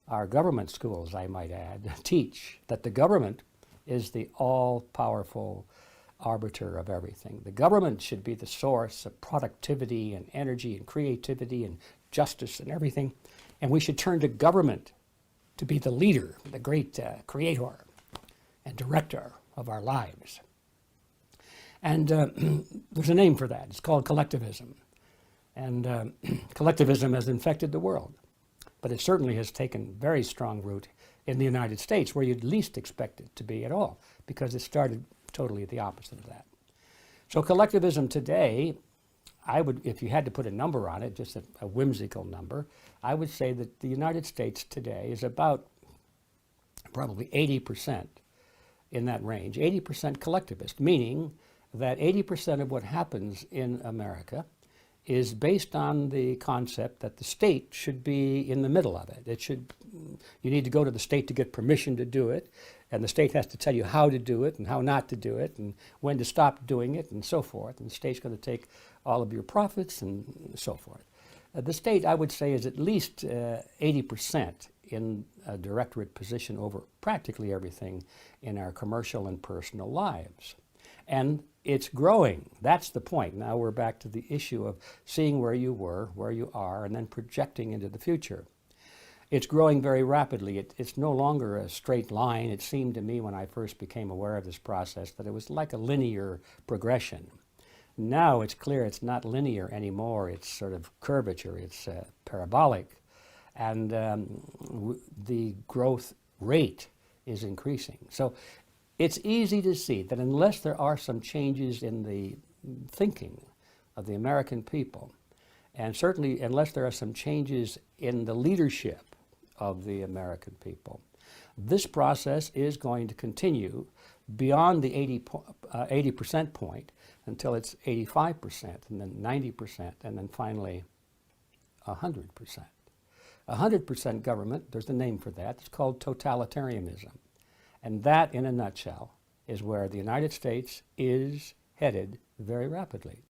our government schools, I might add, teach that the government is the all-powerful arbiter of everything. The government should be the source of productivity and energy and creativity and justice and everything, and we should turn to government to be the leader, the great creator and director of our lives. And there's a name for that. It's called collectivism. And collectivism has infected the world. But it certainly has taken very strong root in the United States, where you'd least expect it to be at all, because it started totally the opposite of that. So collectivism today, I would, if you had to put a number on it, just a whimsical number, I would say that the United States today is about probably 80% in that range, 80% collectivist, meaning that 80% of what happens in America is based on the concept that the state should be in the middle of it. It should, you need to go to the state to get permission to do it, and the state has to tell you how to do it and how not to do it and when to stop doing it and so forth. And the state's going to take all of your profits and so forth. The state, I would say, is at least 80% in a directorate position over practically everything in our commercial and personal lives. And it's growing. That's the point. Now we're back to the issue of seeing where you were, where you are, and then projecting into the future. It's growing very rapidly. It's no longer a straight line. It seemed to me when I first became aware of this process that it was like a linear progression. Now it's clear it's not linear anymore. It's sort of curvature. It's parabolic. And the growth rate is increasing. So it's easy to see that unless there are some changes in the thinking of the American people, and certainly unless there are some changes in the leadership of the American people, this process is going to continue beyond the 80% point until it's 85%, and then 90%, and then finally 100%. 100% government, there's a name for that, it's called totalitarianism. And that, in a nutshell, is where the United States is headed very rapidly.